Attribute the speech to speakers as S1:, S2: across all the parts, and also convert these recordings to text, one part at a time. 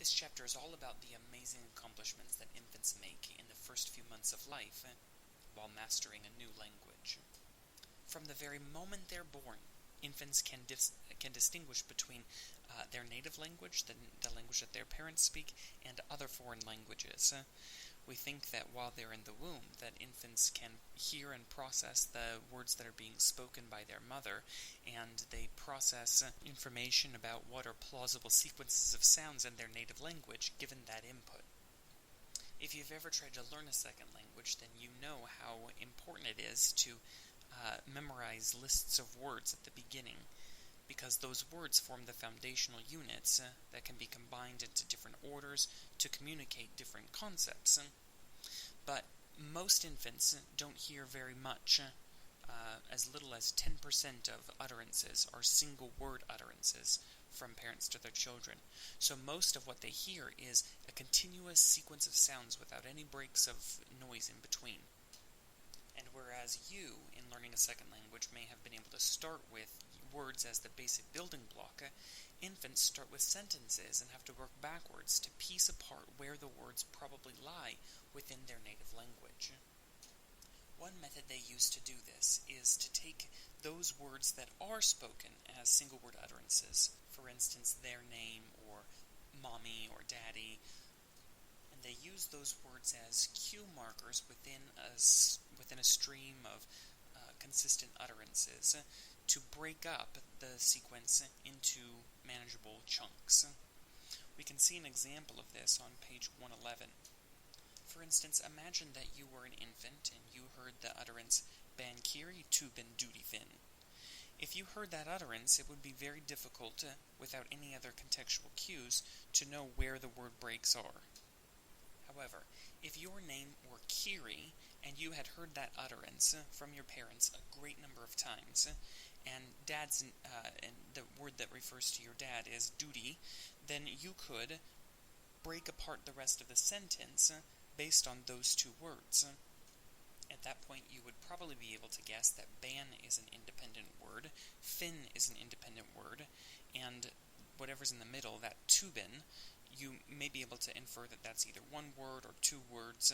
S1: This chapter is all about the amazing accomplishments that infants make in the first few months of life while mastering a new language. From the very moment they're born, infants can distinguish between their native language, the language that their parents speak, and other foreign languages. We think that while they're in the womb, that infants can hear and process the words that are being spoken by their mother, and they process information about what are plausible sequences of sounds in their native language, given that input. If you've ever tried to learn a second language, then you know how important it is to memorize lists of words at the beginning, because those words form the foundational units that can be combined into different orders to communicate different concepts. But most infants don't hear very much. As little as 10% of utterances are single-word utterances from parents to their children. So most of what they hear is a continuous sequence of sounds without any breaks of noise in between. And whereas you, in learning a second language, may have been able to start with words as the basic building block, infants start with sentences and have to work backwards to piece apart where the words probably lie within their native language. One method they use to do this is to take those words that are spoken as single-word utterances, for instance, their name or mommy or daddy, and they use those words as cue markers within a stream of consistent utterances to break up the sequence into manageable chunks. We can see an example of this on page 111. For instance, imagine that you were an infant and you heard the utterance "ban kiri tubin duty fin." If you heard that utterance, it would be very difficult, without any other contextual cues, to know where the word breaks are. However, if your name were Kiri, and you had heard that utterance from your parents a great number of times, and and the word that refers to your dad is duty, then you could break apart the rest of the sentence based on those two words. At that point, you would probably be able to guess that ban is an independent word, fin is an independent word, and whatever's in the middle, that tubin, you may be able to infer that that's either one word or two words,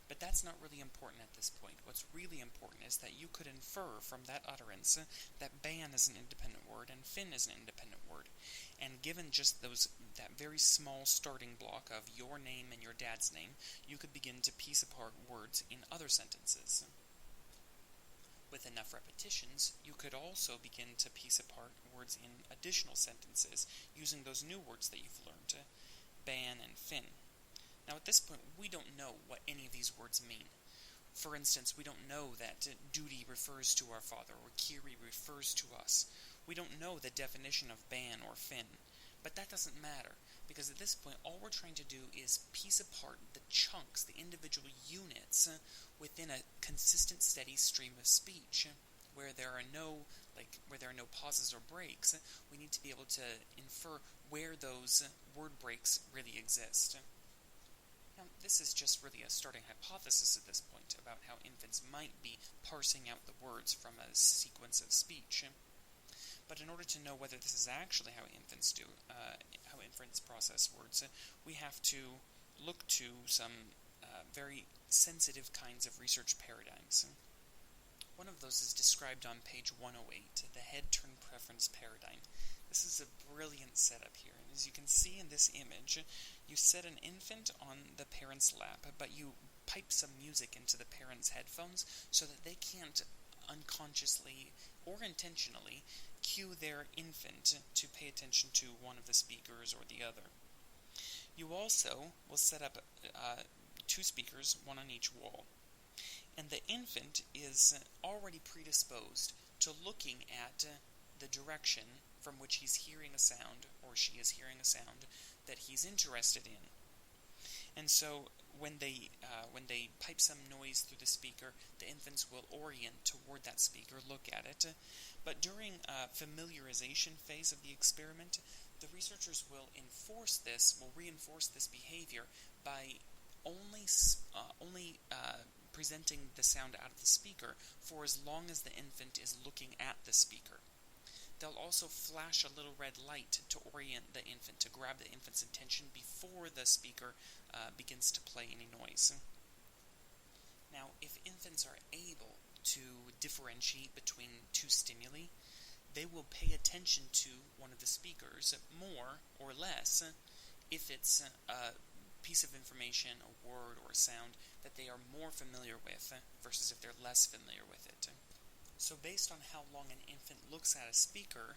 S1: but that's not really important at this point. What's really important is that you could infer from that utterance that ban is an independent word and fin is an independent word. And given just that very small starting block of your name and your dad's name, you could begin to piece apart words in other sentences. With enough repetitions, you could also begin to piece apart words in additional sentences using those new words that you've learned, ban and fin. Now at this point, we don't know what any of these words mean. For instance, we don't know that duty refers to our father or kiri refers to us. We don't know the definition of ban or fin. But that doesn't matter, because at this point, all we're trying to do is piece apart the chunks, the individual units, within a consistent, steady stream of speech, where there are no pauses or breaks. We need to be able to infer where those word breaks really exist. Now, this is just really a starting hypothesis at this point about how infants might be parsing out the words from a sequence of speech. But in order to know whether this is actually how infants process words, we have to look to some very sensitive kinds of research paradigms. One of those is described on page 108, the head-turn preference paradigm. This is a brilliant setup here, and as you can see in this image, you set an infant on the parent's lap, but you pipe some music into the parent's headphones so that they can't unconsciously or intentionally cue their infant to pay attention to one of the speakers or the other. You also will set up two speakers, one on each wall. And the infant is already predisposed to looking at the direction from which he's hearing a sound, or she is hearing a sound, that he's interested in. And so when they pipe some noise through the speaker, the infants will orient toward that speaker, look at it. But during a familiarization phase of the experiment, the researchers will reinforce this behavior by only presenting the sound out of the speaker for as long as the infant is looking at the speaker. They'll also flash a little red light to orient the infant, to grab the infant's attention before the speaker begins to play any noise. Now, if infants are able to differentiate between two stimuli, they will pay attention to one of the speakers more or less if it's a piece of information, a word, or a sound that they are more familiar with versus if they're less familiar with it. So based on how long an infant looks at a speaker,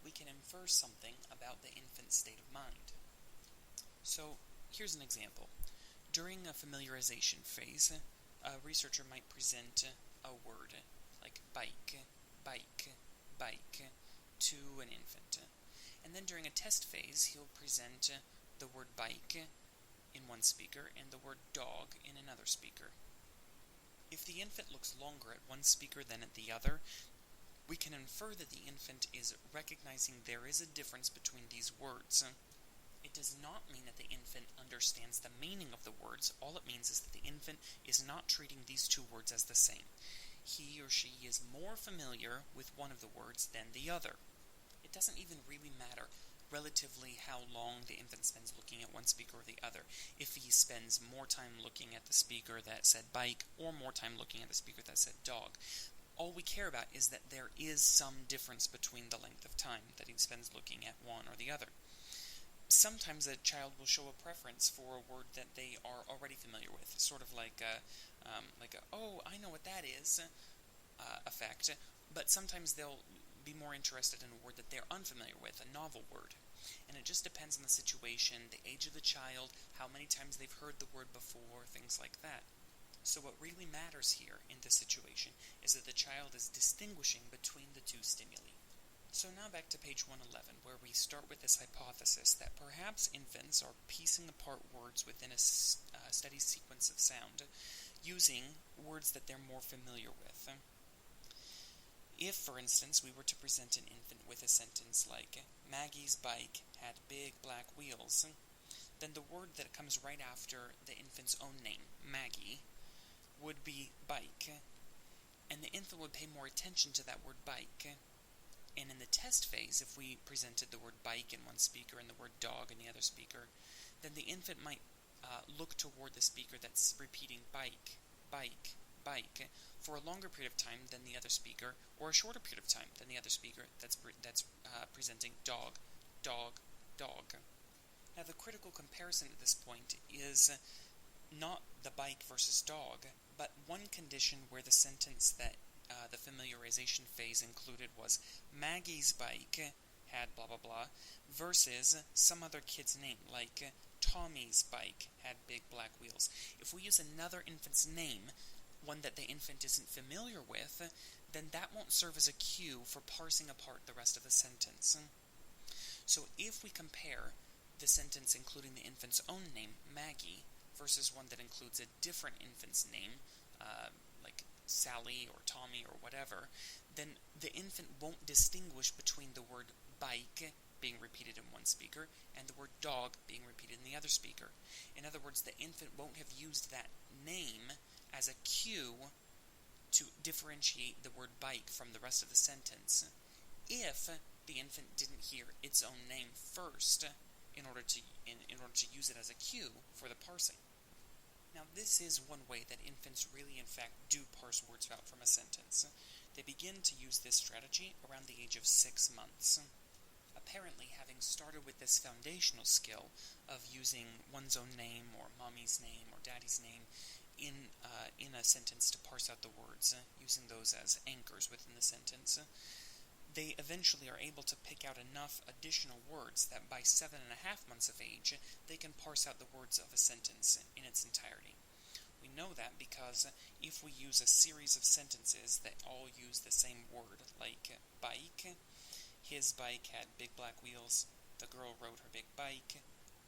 S1: we can infer something about the infant's state of mind. So here's an example. During a familiarization phase, a researcher might present a word like bike, bike, bike to an infant. And then during a test phase, he'll present the word bike in one speaker and the word dog in another speaker. If the infant looks longer at one speaker than at the other, we can infer that the infant is recognizing there is a difference between these words. It does not mean that the infant understands the meaning of the words. All it means is that the infant is not treating these two words as the same. He or she is more familiar with one of the words than the other. It doesn't even really matter relatively how long the infant spends looking at one speaker or the other. If he spends more time looking at the speaker that said bike or more time looking at the speaker that said dog, all we care about is that there is some difference between the length of time that he spends looking at one or the other. Sometimes a child will show a preference for a word that they are already familiar with, sort of like a oh, I know what that is effect, but sometimes they'll be more interested in a word that they're unfamiliar with, a novel word. And it just depends on the situation, the age of the child, how many times they've heard the word before, things like that. So what really matters here in this situation is that the child is distinguishing between the two stimuli. So now back to page 111, where we start with this hypothesis that perhaps infants are piecing apart words within a steady sequence of sound, using words that they're more familiar with. If, for instance, we were to present an infant with a sentence like, Maggie's bike had big black wheels, then the word that comes right after the infant's own name, Maggie, would be bike, and the infant would pay more attention to that word bike. And in the test phase, if we presented the word bike in one speaker and the word dog in the other speaker, then the infant might look toward the speaker that's repeating bike, bike, bike for a longer period of time than the other speaker, or a shorter period of time than the other speaker that's presenting dog, dog, dog. Now the critical comparison at this point is not the bike versus dog, but one condition where the sentence that the familiarization phase included was Maggie's bike had blah blah blah versus some other kid's name, like Tommy's bike had big black wheels. If we use another infant's name, one that the infant isn't familiar with, then that won't serve as a cue for parsing apart the rest of the sentence. So if we compare the sentence including the infant's own name, Maggie, versus one that includes a different infant's name, like Sally or Tommy or whatever, then the infant won't distinguish between the word bike being repeated in one speaker and the word dog being repeated in the other speaker. In other words, the infant won't have used that name as a cue to differentiate the word bike from the rest of the sentence if the infant didn't hear its own name first in order to use it as a cue for the parsing. Now, this is one way that infants really, in fact, do parse words out from a sentence. They begin to use this strategy around the age of 6 months. Apparently, having started with this foundational skill of using one's own name, or mommy's name, or daddy's name in a sentence to parse out the words, using those as anchors within the sentence, they eventually are able to pick out enough additional words that by 7.5 months of age, they can parse out the words of a sentence in its entirety. We know that because if we use a series of sentences that all use the same word, like bike, his bike had big black wheels, the girl rode her big bike,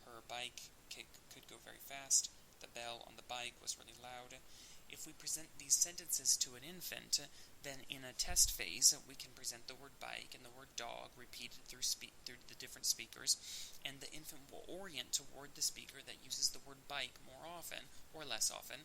S1: her bike could go very fast, the bell on the bike was really loud. If we present these sentences to an infant, then in a test phase, we can present the word bike and the word dog repeated through the different speakers, and the infant will orient toward the speaker that uses the word bike more often or less often,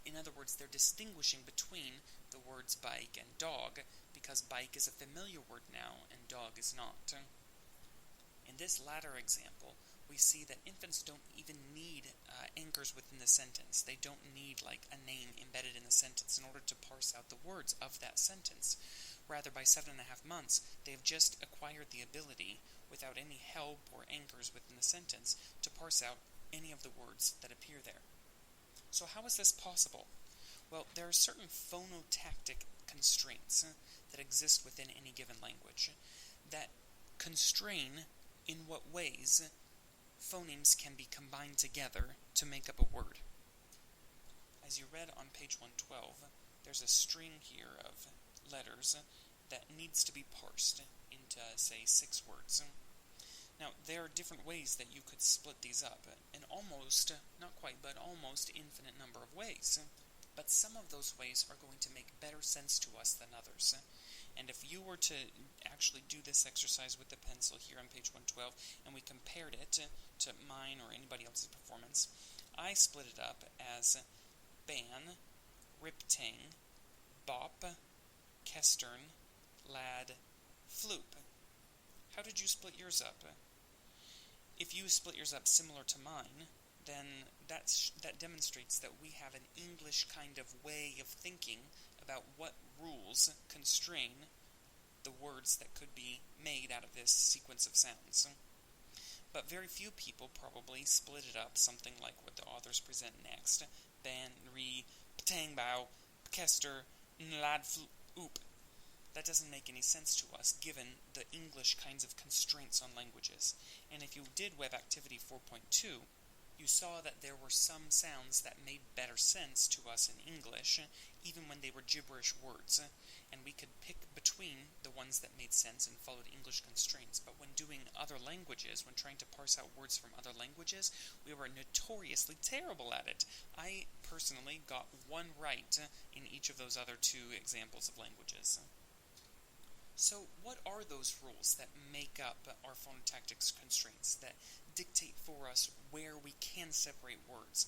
S1: In other words, they're distinguishing between the words bike and dog, because bike is a familiar word now and dog is not. In this latter example, we see that infants don't even need anchors within the sentence. They don't need like a name embedded in the sentence in order to parse out the words of that sentence. Rather, by 7.5 months, they have just acquired the ability, without any help or anchors within the sentence, to parse out any of the words that appear there. So how is this possible? Well, there are certain phonotactic constraints that exist within any given language that constrain in what ways phonemes can be combined together to make up a word. As you read on page 112, there's a string here of letters that needs to be parsed into, say, 6 words. Now, there are different ways that you could split these up, in almost, not quite, but almost infinite number of ways. But some of those ways are going to make better sense to us than others. And if you were to actually do this exercise with the pencil here on page 112, and we compared it to mine or anybody else's performance, I split it up as ban, riptang, bop, kestern, lad, floop. How did you split yours up? If you split yours up similar to mine, then that demonstrates that we have an English kind of way of thinking about what rules constrain the words that could be made out of this sequence of sounds. But very few people probably split it up something like what the authors present next. Ban, re, ptang, bow, kester, nlad, oop. That doesn't make any sense to us, given the English kinds of constraints on languages. And if you did Web Activity 4.2, you saw that there were some sounds that made better sense to us in English, even when they were gibberish words, and we could pick between the ones that made sense and followed English constraints. But when doing other languages, when trying to parse out words from other languages, we were notoriously terrible at it. I personally got 1 right in each of those other 2 examples of languages. So what are those rules that make up our phonotactic constraints, that dictate for us where we can separate words,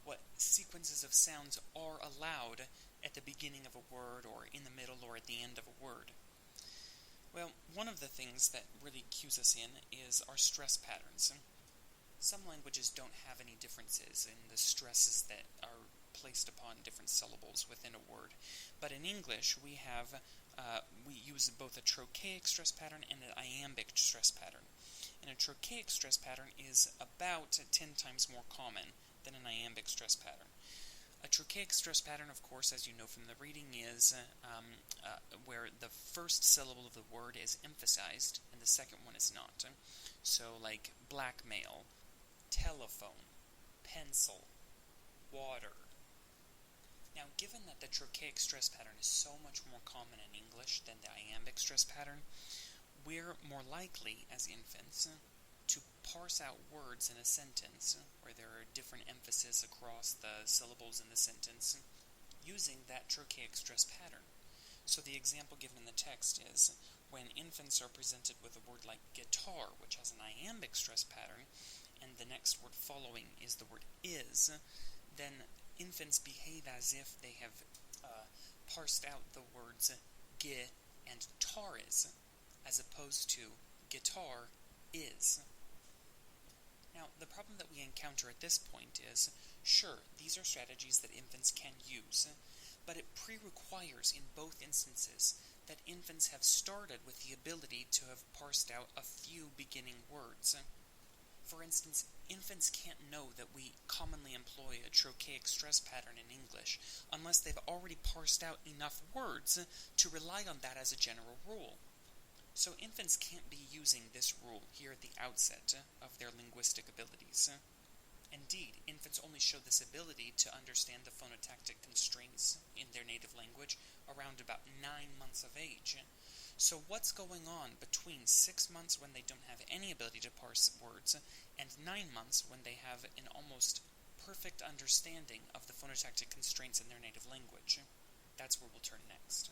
S1: what sequences of sounds are allowed at the beginning of a word or in the middle or at the end of a word? Well, one of the things that really cues us in is our stress patterns. Some languages don't have any differences in the stresses that are placed upon different syllables within a word, but in English we use both a trochaic stress pattern and an iambic stress pattern. And a trochaic stress pattern is about 10 times more common than an iambic stress pattern. A trochaic stress pattern, of course, as you know from the reading, is where the first syllable of the word is emphasized and the second one is not. So like blackmail, telephone, pencil, water. Now, given that the trochaic stress pattern is so much more common in English than the iambic stress pattern, we're more likely, as infants, to parse out words in a sentence where there are different emphasis across the syllables in the sentence using that trochaic stress pattern. So the example given in the text is when infants are presented with a word like guitar, which has an iambic stress pattern, and the next word following is the word is, then infants behave as if they have parsed out the words gi and tar is, as opposed to guitar is. Now, the problem that we encounter at this point is, sure, these are strategies that infants can use, but it pre-requires in both instances that infants have started with the ability to have parsed out a few beginning words. For instance, infants can't know that we commonly employ a trochaic stress pattern in English unless they've already parsed out enough words to rely on that as a general rule. So infants can't be using this rule here at the outset of their linguistic abilities. Indeed, infants only show this ability to understand the phonotactic constraints in their native language around about 9 months of age. So what's going on between 6 months when they don't have any ability to parse words and 9 months when they have an almost perfect understanding of the phonotactic constraints in their native language? That's where we'll turn next.